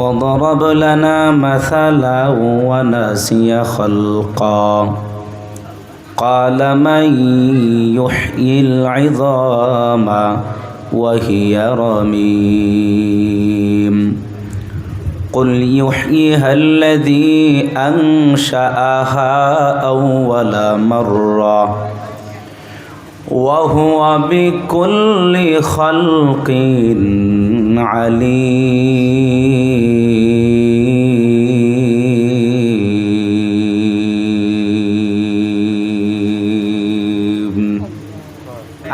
وضرب لنا مثلا ونسي خلقا قال من يحيي العظام وهي رميم قل يحييها الذي أنشأها أول مرة وهو بكل خلق عليم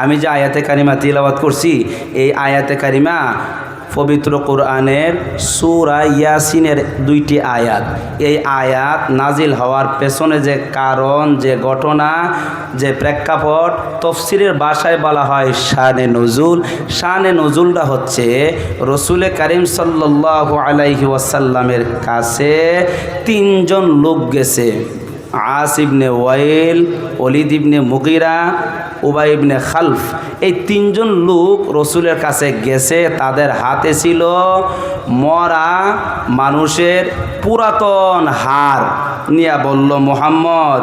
আমি যে আয়াতে কারিমা তিলাওয়াত করছি এই আয়াতে কারিমা পবিত্র কোরআনের সূরা ইয়াসিনের 2টি আয়াত। এই আয়াত নাজিল হওয়ার পেছনে যে কারণ, যে ঘটনা, যে প্রেক্ষাপট তাফসীরের ভাষায় বলা হয় শানে নুজুল। শানে নুজুলটা হচ্ছে রাসূল কারীম সাল্লাল্লাহু আলাইহি ওয়াসাল্লামের কাছে 3 জন লোক গেছে। আস ইবনে ওয়াইল, ওলিদ ইবনে মুগীরা, উবাই ইবনে খালফ। এই 3 জন লোক রসুলের কাছে গেছে। তাদের হাতে ছিল মরা মানুষের পুরাতন হাড় নিয়ে বলল, মুহাম্মদ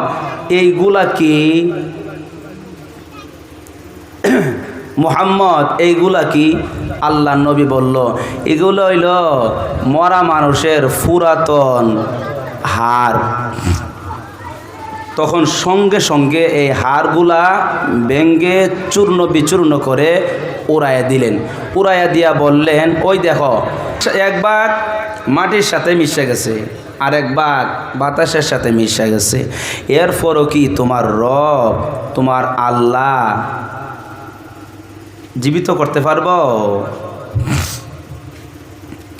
এইগুলা কি? মুহাম্মদ এইগুলা কি? আল্লাহ নবী বলল, এগুলো হইল মরা মানুষের পুরাতন হাড়। তখন সঙ্গে সঙ্গে এই হাড়গুলা ভেঙ্গে চূর্ণ বিচূর্ণ করে উড়াইয়া দিলেন। উড়াইয়া দিয়া বললেন, ওই দেখো, এক ভাগ মাটির সাথে মিশে গেছে, আর এক ভাগ বাতাসের সাথে মিশে গেছে। এরপরও কি তোমার রব, তোমার আল্লাহ জীবিত করতে পারবো?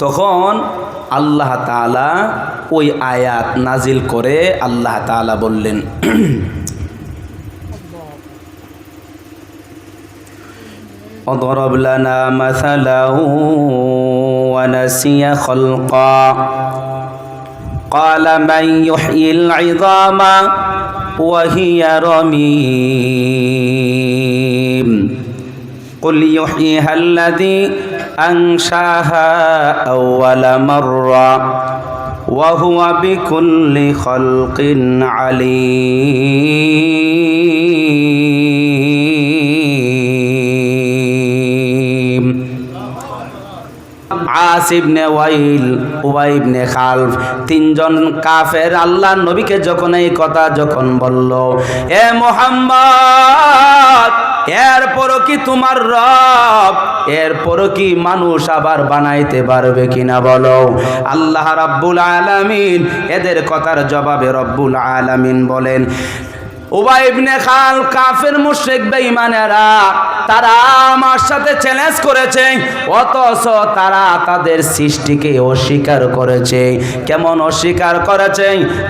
তখন আল্লাহ তাআলা ওই আয়াত নাজিল করে আল্লাহ তাআলা বললেন, وضرب لنا مثلا ونسي خلقا قال من يحيي العظام وهي رميم قل يحييها الذي أنشأها أول مرة وهو بكل خلق عليم আস ইবনে ওয়াইল, উবাই ইবনে খালফ, 3 জন কাফের আল্লাহর নবীকে যখন এই কথা বলল, এ মুহাম্মদ এরপরও কি তোমার রব, এরপরও কি মানুষ আবার বানাইতে পারবে কিনা বলো? আল্লাহ রাব্বুল আলামিন এদের কথার জবাবে রব্বুল আলামিন বলেন, উবাই ইবনে খাল কাফের মুশরিক বেঈমানেরা তারা আমার সাথে চ্যালেঞ্জ করেছে, অথচ তারা তাদের সৃষ্টিকে অস্বীকার করেছে। কেমন অস্বীকার করেছে?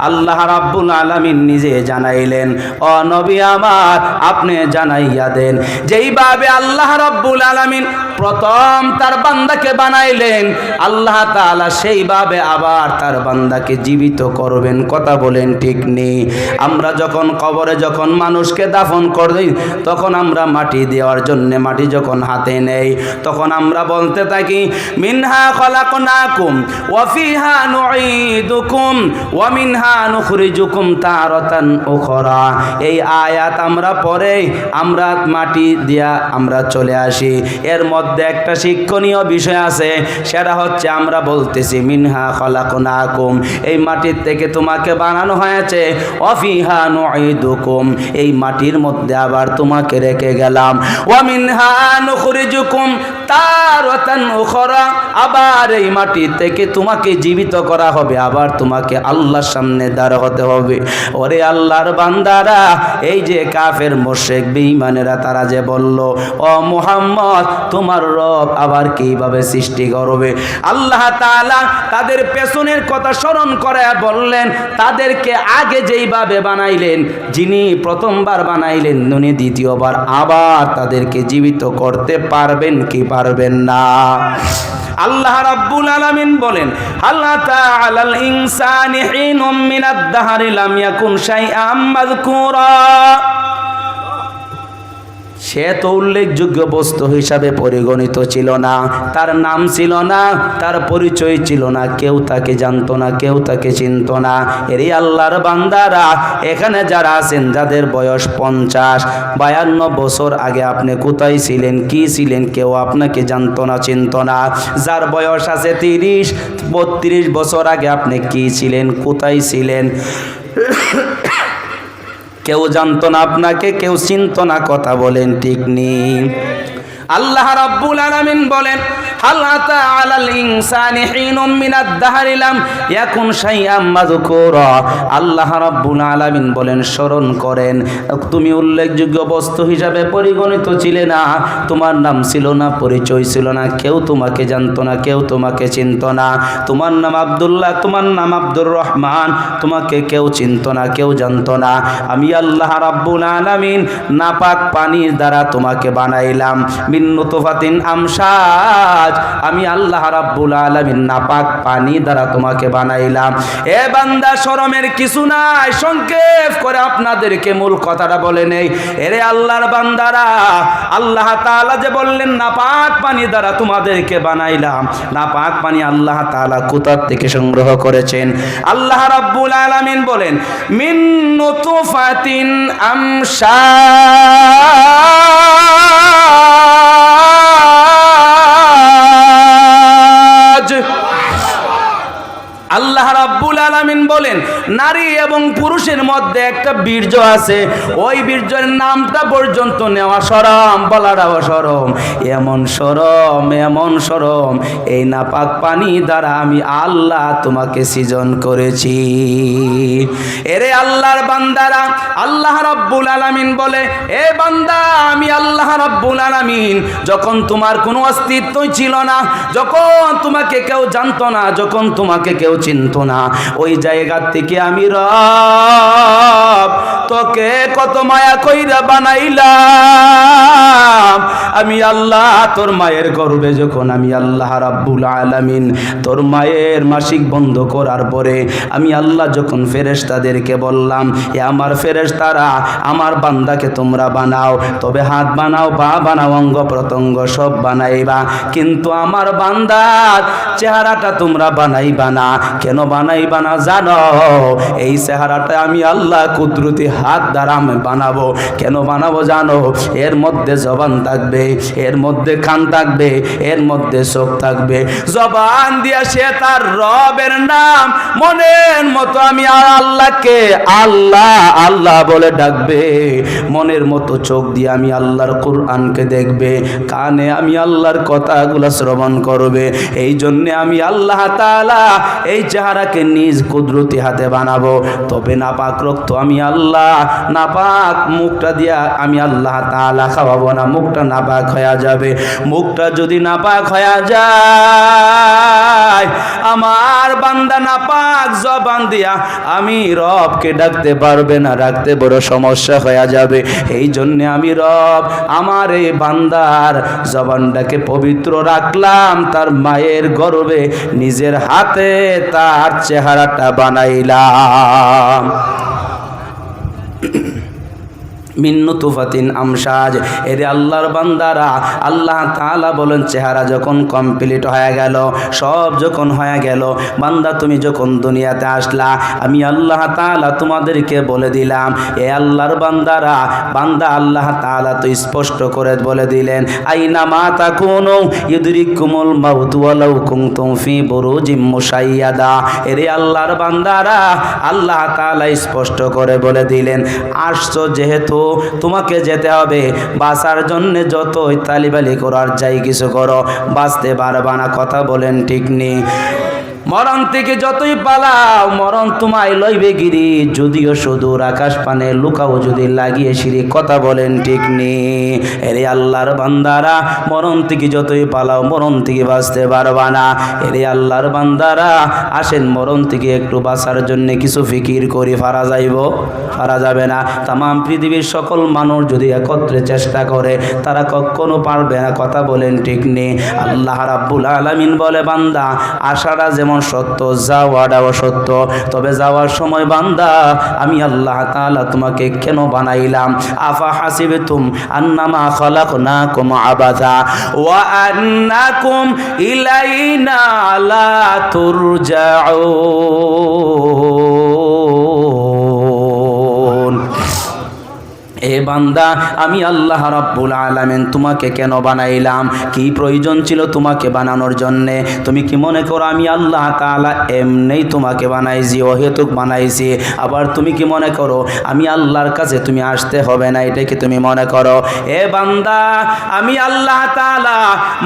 আল্লাহ রাব্বুল আলামিন নিজে জানাইলেন, ও নবী আমার আপনি জানাইয়া দেন, যেইভাবে আল্লাহ রাব্বুল আলামিন প্রথম তার বান্দাকে বানাইলেন, আল্লাহ তাআলা সেইভাবে আবার তার বান্দাকে জীবিত করবেন। কথা বলেন ঠিক নেই? আমরা যখন কবরে যখন মানুষকে দাফন করি, তখন আমরা মাটি দেওয়ার জন্য মাটি যখন হাতে নেই, তখন আমরা বলতে থাকি, মিনহা খলাকনাকুম ওয়া ফিহা নুঈদুকুম ওয়া মিনহা নুখরিজুকুম তারাতান উখরা। এই আয়াত আমরা পড়ে আমরা মাটি দিয়া আমরা চলে আসি। এর মধ্যে একটা শিক্ষণীয় বিষয় আছে, সেটা হচ্ছে আমরা বলতেছি মিনহা খলাকনাকুম, এই মাটির থেকে তোমাকে বানানো হয়েছে, ওয়া ফিহা নুঈদুকুম, এই মাটির মধ্যে আবার তোমাকে রেখে গেলাম, ওয়া মিনহা নুখরিজুকুম তারাতান উখরা, আবার এই মাটি থেকে তোমাকে জীবিত করা হবে, আবার তোমাকে আল্লাহর সামনে দাঁড় হতে হবে। ওরে আল্লাহর বান্দারা, এই যে কাফের মুশরিক বেঈমানেরা তারা যে বলল, ও মুহাম্মদ তোমার রব আবার কিভাবে সৃষ্টি করবে? আল্লাহ তাআলা তাদের পেছনের কথা স্মরণ করে বললেন, তাদেরকে আগে যেইভাবে বানাইলেন, যিনি প্রথমবার বানাইলেন, উনি দ্বিতীয়বার আবার তাদেরকে জীবিত করতে পারবেন কি পারবেন না? আল্লাহ রাব্বুল আলামিন বলেন, আল্লাহ তাআলাল ইনসানি হিনুম মিনাদ দাহরি লাম ইয়াকুন শাইআম মাযকুরা। সে তো উল্লেখযোগ্য বস্তু হিসাবে পরিগণিত ছিল না, তার নাম ছিল না, তার পরিচয় ছিল না, কেউ তাকে জানতো না, কেউ তাকে চিনত না। এরই আল্লাহর বান্দারা এখানে যারা আছেন, যাদের বয়স 50-52 বছর আগে আপনি কোথায় ছিলেন, কি ছিলেন, কেউ আপনাকে জানতো না, চিনত না। যার বয়স আছে 30-32 বছর আগে আপনি কি ছিলেন, কোথায় ছিলেন, কেউ জানতো না আপনাকে, কেউ চিনতো না। কথা বলেন ঠিক নেই? আল্লাহ রাব্বুল আলামিন বলেন, হাল আতা আলাল ইনসানি হিনুম মিনাদ দাহরি লাম ইয়াকুন শাইআম মাযকুরা। আল্লাহ রাব্বুল আলামিন বলেন, স্মরণ করেন, তুমি উল্লেখযোগ্য বস্তু হিসাবে পরিগণিত ছিলে না, তোমার নাম ছিল না, পরিচয় ছিল না, কেউ তোমাকে জানতো না, কেউ তোমাকে চিনতো না। তোমার নাম আব্দুল্লাহ, তোমার নাম আব্দুর রহমান, তোমাকে কেউ চিনতো না, কেউ জানতো না। আমি আল্লাহ রাব্বুল আলামিন নাপাক পানির দ্বারা তোমাকে বানাইলাম, মিন নুতফাতিন আমশাজ। আমি আল্লাহ রাব্বুল আলামিন নাপাক পানি দ্বারা তোমাকে বানাইলাম। এ বান্দা, শরমের কিছু নাই, সংক্ষেপ করে আপনাদেরকে মূল কথাটা বলে নেই। এরে আল্লাহর বান্দারা, আল্লাহ তাআলা যে বললেন নাপাক পানি দ্বারা তোমাদেরকে বানাইলাম, নাপাক পানি আল্লাহ তাআলা কোথা থেকে সংগ্রহ করেছেন? আল্লাহ রাব্বুল আলামিন বলেন, মিন নুতফাতিন আমশাজ। আল্লাহ রাব্বুল আলামিন বলেন, নারী এবং পুরুষের মধ্যে একটা বীর্য আছে, ওই বীর্যের নামটা পর্যন্ত নেওয়া শরম, বলাটাও শরম। এমন শরম, এমন শরম, এই নাপাক পানি দ্বারা আমি আল্লাহ তোমাকে সৃজন করেছি। এরে আল্লাহর বান্দারা, আল্লাহ রাব্বুল আলামিন বলে, এ বান্দা, আমি আল্লাহ রাব্বুল আলামিন যখন তোমার কোনো অস্তিত্বই ছিল না, যখন তোমাকে কেউ জানতো না, যখন তোমাকে কেউ চিনতো না, ওই জায়গা থেকে আমি রব তোকে কত মায়া কইরা বানাইলাম। আমি আল্লাহ তোর মায়ের গর্ভে যখন আমি আল্লাহ রাব্বুল আলামিন তোর মায়ের মাসিক বন্ধ করার পরে আমি আল্লাহ যখন ফেরেশতাদেরকে বললাম, এ আমার ফেরেশতারা, আমার বান্দাকে তোমরা বানাও, তবে হাত বানাও, পা বানাও, অঙ্গ প্রত্যঙ্গ সব বানাইবা, কিন্তু আমার বান্দার চেহারাটা তোমরা বানাইবা না। কেন বানাইবা না জানো? এই চেহারাটা আমি আল্লাহ কুদরতি হাত দ্বারা আমি বানাবো। কেন বানাবো জানো? এর মধ্যে জবান থাকবে, এর মধ্যে কান থাকবে, এর মধ্যে চোখ থাকবে। জবান দিয়া সে তার রবের নাম মনের মতো আমি আল্লাহকে আল্লাহ আল্লাহ বলে ডাকবে, মনের মতো চোখ দিয়ে আমি আল্লাহর কোরআনকে দেখবে, কানে আমি আল্লাহর কথাগুলো শ্রবণ করবে। এই জন্যে আমি আল্লাহ তাআলা এই চেহারাকে নিজ কুদরতি হাতে বানাবো। তবে নাপাক রক্ত আমি আল্লাহ, নাপাক মুখটা দিয়া আমি আল্লাহ তাআলা খাওয়াবো না, মুখটা নাপাক হয়ে যাবে। মুখটা যদি নাপাক হয়ে যায়, আমার বান্দা নাপাক জবান দিয়া আমি রবকে ডাকতে পারবে না, রাখতে বড় সমস্যা হয়ে যাবে। এই জন্যে আমি রব আমার এই বান্দার জবানটাকে পবিত্র রাখলাম, তার মায়ের গর্ভে নিজের হাতে তার চেহারাটা বানাইলাম। মিন নুতফাতিন আমশাজ। এরে আল্লাহর বান্দারা, আল্লাহ তাআলা বলেন, চেহারা যখন কমপ্লিট হয়ে গেল, সব যখন হয়ে গেল, বান্দা তুমি যখন দুনিয়াতে আসলা, আমি আল্লাহ তাআলা তোমাদেরকে বলে দিলাম, এ আল্লাহর বান্দারা, বান্দা আল্লাহ তাআলা তো স্পষ্ট করে বলে দিলেন, আইনা মা তাকুনু ইউদরিকুমুল মাউত ওয়ালাউ কুনতুম ফি বুরুজিম মুশাইয়াদা। এরে আল্লাহর বান্দারা, আল্লাহ তাআলা স্পষ্ট করে বলে দিলেন, আসছো যেহেতু তোমাকে যেতে হবে, বাঁচার জন্য যতই তালিবালি করার যাই কিছু করো, বাঁচতে পারবা না। কথা বলেন ঠিক নেই? মরণ থেকে যতই পালাও, মরণ তোমায় লইবে গিরি, যদিও সুদূর আকাশ পানে লুকাও যদি লাগিয়ে সিঁড়ি। কথা বলেন ঠিক নেই? এরে আল্লাহর বান্দারা, মরণ থেকে যতই পালাও, মরণ থেকে বাঁচতে পারবা না। এরে আল্লাহর বান্দারা, আসেন মরণ থেকে একটু বাঁচার জন্য কিছু ফিকির করি। পারা যাইব? পারা যাবে না। তাম পৃথিবীর সকল মানুষ যদি একত্রে চেষ্টা করে, তারা কখনো পারবে না। কথা বলেন ঠিক নেই? আল্লাহ রাব্বুল আলামিন বলে, বান্দা আশাটা যেমন সত্য, যাওয়াটাও সত্য। তবে যাওয়ার সময় বান্দা আমি আল্লাহ তাআলা তোমাকে কেন বানাইলাম? আফা হাসিবতুম আন্নামা খালাকনাকুম আবাসা ওয়া আন্নাকুম ইলাইনা লা তুরজাউন। এ বান্দা আমি আল্লাহ রাব্বুল আলামিন তোমাকে কেন বানাইলাম? কি প্রয়োজন ছিল তোমাকে বানানোর জন্যে? তুমি কি মনে করো আমি আল্লাহ তাআলা এমনিই তোমাকে বানাইছি, অহেতুক বানাইছি? আবার তুমি কি মনে করো আমি আল্লাহর কাছে তুমি আসতে হবে না, এটা কি তুমি মনে করো? এ বান্দা আমি আল্লাহ তাআলা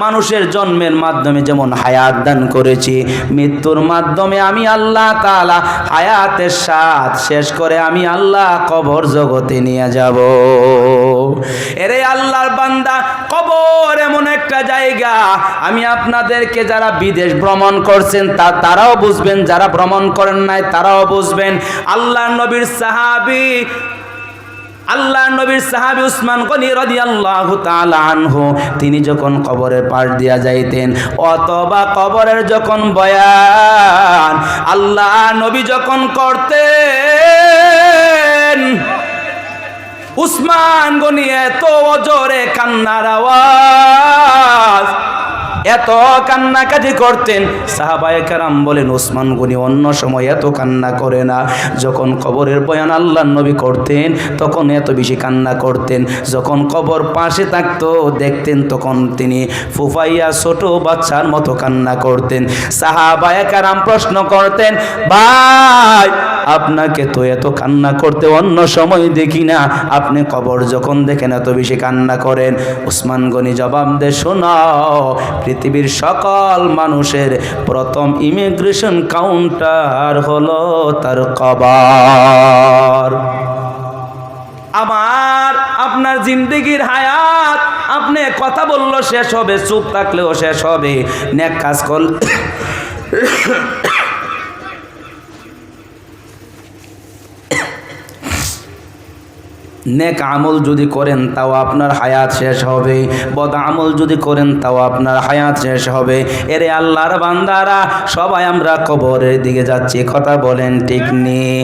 মানুষের জন্মের মাধ্যমে যেমন হায়াত দান করেছি, মৃত্যুর মাধ্যমে আমি আল্লাহ তাআলা হায়াতের স্বাদ শেষ করে আমি আল্লাহ কবর জগতে নিয়ে যাব। এরে আল্লাহর বান্দা, কবর এমন একটা জায়গা, আমি আপনাদেরকে যারা বিদেশ ভ্রমণ করছেন তারাও বুঝবেন, যারা ভ্রমণ করেন নাই তারাও বুঝবেন। আল্লাহর নবীর সাহাবী উসমান গনি রাদিয়াল্লাহু তাআলা আনহু, তিনি যখন কবরের পাশ দিয়া যাইতেন অথবা কবরের যখন বয়ান আল্লাহ নবী যখন করতেন, উসমান গনি এত জোরে কান্নার আওয়াজ, এত কান্নাকাটি করতেন। সাহাবায়ে কেরাম বলেন উসমান গনি অন্য সময় এত কান্না করে না, যখন কবরের বয়ান আল্লাহর নবী করতেন তখন এত বেশি কান্না করতেন। যখন কবর পাশে থাকতো দেখতেন তখন তিনি ফুফাইয়া ছোট বাচ্চার মতো কান্না করতেন। সাহাবায়ে কেরাম প্রশ্ন করতেন, ভাই আপনাকে তো এত কান্না করতে অন্য সময় দেখি না, আপনি কবর যখন দেখেন এত বেশি কান্না করেন? উসমান গনি জবাব দেয়, শোনাও, পৃথিবীর সকল মানুষের প্রথম ইমিগ্রেশন কাউন্টার হলো তার কবর। আমার আপনার জিন্দেগির হায়াত, আপনি কথা বললেও শেষ হবে, চুপ থাকলেও শেষ হবে, নেক কাজ করলে নেক আমল যদি করেন তাও আপনার হায়াত শেষ হবে, বদ আমল যদি করেন তাও আপনার হায়াত শেষ হবে। এরে আল্লাহর বান্দারা, সবাই আমরা কবরের দিকে যাচ্ছি, কথা বলেন ঠিক নেই?